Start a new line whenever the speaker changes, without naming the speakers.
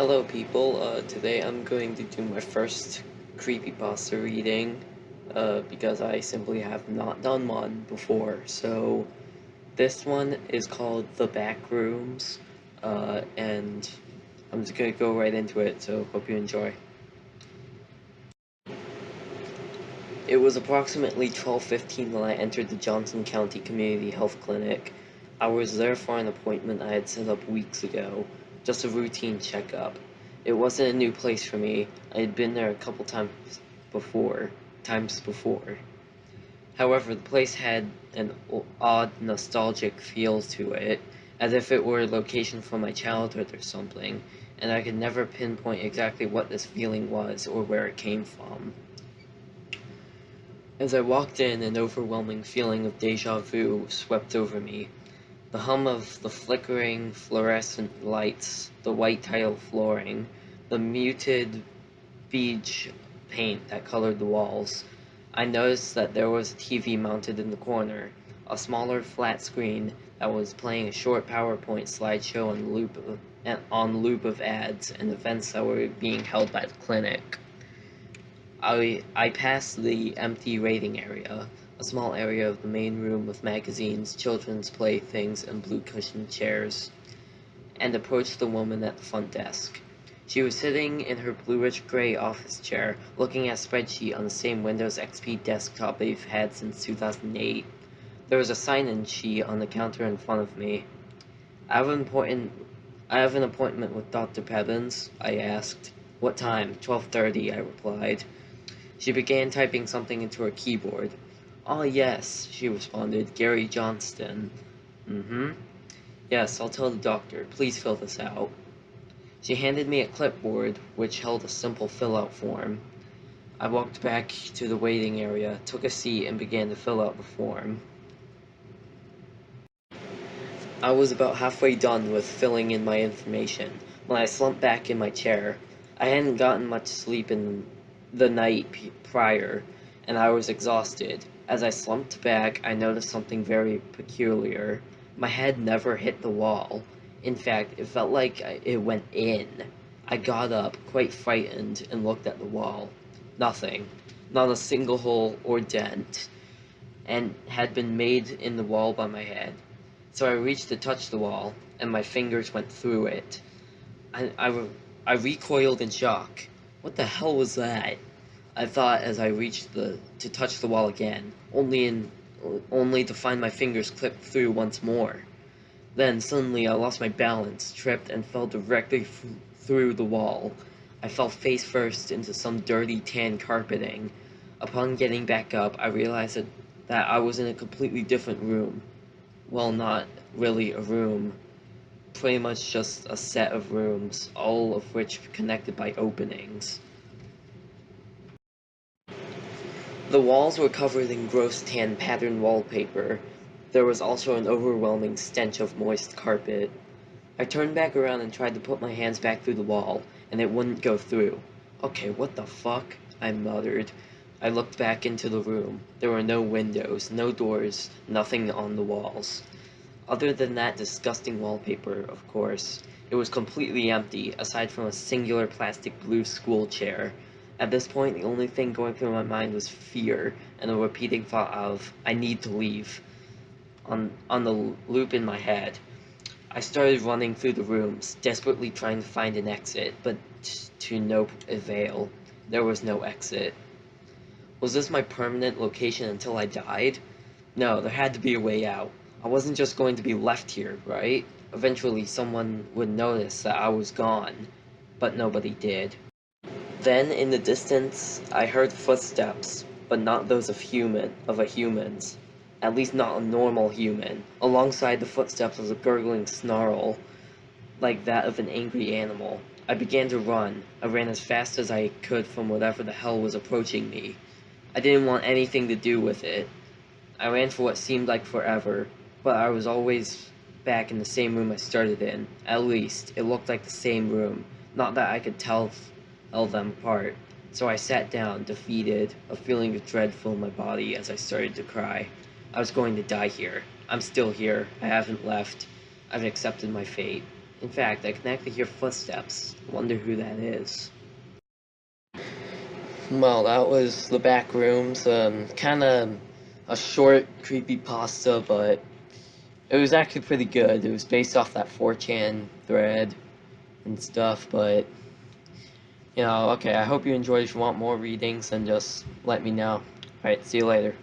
Hello people, today I'm going to do my first creepypasta reading, because I simply have not done one before. So this one is called The Backrooms, and I'm just gonna go right into it, so hope you enjoy. It was approximately 12:15 when I entered the Johnson County Community Health Clinic. I was there for an appointment I had set up weeks ago, just a routine checkup. It wasn't a new place for me. I had been there a couple before, times before. However, the place had an odd nostalgic feel to it, as if it were a location from my childhood or something, and I could never pinpoint exactly what this feeling was or where it came from. As I walked in, an overwhelming feeling of deja vu swept over me. The hum of the flickering fluorescent lights, the white tile flooring, the muted beige paint that colored the walls. I noticed that there was a TV mounted in the corner, a smaller flat screen that was playing a short PowerPoint slideshow on loop of ads and events that were being held by the clinic. I passed the empty waiting area, a small area of the main room with magazines, children's playthings, and blue-cushioned chairs, and approached the woman at the front desk. She was sitting in her bluish-gray office chair, looking at a spreadsheet on the same Windows XP desktop they've had since 2008. There was a sign-in sheet on the counter in front of me. I have an appointment with Dr. Pevins, I asked. What time? 12:30, I replied. She began typing something into her keyboard. "Ah, yes," she responded. "Gary Johnston." "Mm-hmm. Yes, I'll tell the doctor. Please fill this out." She handed me a clipboard, which held a simple fill-out form. I walked back to the waiting area, took a seat, and began to fill out the form. I was about halfway done with filling in my information when I slumped back in my chair. I hadn't gotten much sleep in the night prior, and I was exhausted. As I slumped back, I noticed something very peculiar. My head never hit the wall. In fact, it felt like it went in. I got up, quite frightened, and looked at the wall. Nothing. Not a single hole or dent, and had been made in the wall by my head. So I reached to touch the wall, and my fingers went through it. I recoiled in shock. What the hell was that? I thought as I reached to touch the wall again, only to find my fingers clipped through once more. Then suddenly I lost my balance, tripped, and fell directly through the wall. I fell face first into some dirty tan carpeting. Upon getting back up, I realized that I was in a completely different room. Well, not really a room. Pretty much just a set of rooms, all of which connected by openings. The walls were covered in gross tan patterned wallpaper. There was also an overwhelming stench of moist carpet. I turned back around and tried to put my hands back through the wall, and it wouldn't go through. Okay, what the fuck? I muttered. I looked back into the room. There were no windows, no doors, nothing on the walls. Other than that disgusting wallpaper, of course. It was completely empty, aside from a singular plastic blue school chair. At this point, the only thing going through my mind was fear, and a repeating thought of, I need to leave, on the loop in my head. I started running through the rooms, desperately trying to find an exit, but to no avail. There was no exit. Was this my permanent location until I died? No, there had to be a way out. I wasn't just going to be left here, right? Eventually someone would notice that I was gone, but nobody did. Then, in the distance, I heard footsteps, but not those of a human's. At least not a normal human. Alongside the footsteps was a gurgling snarl, like that of an angry animal. I began to run. I ran as fast as I could from whatever the hell was approaching me. I didn't want anything to do with it. I ran for what seemed like forever, but I was always back in the same room I started in. At least, it looked like the same room. Not that I could tell them apart. So I sat down, defeated, a feeling of dread filled my body as I started to cry. I was going to die here. I'm still here. I haven't left. I've accepted my fate. In fact, I can actually hear footsteps. Wonder who that is. Well, that was the Backrooms. Kind of a short, creepypasta, but it was actually pretty good. It was based off that 4chan thread and stuff, but, okay, I hope you enjoyed. If you want more readings, then just let me know. Alright, see you later.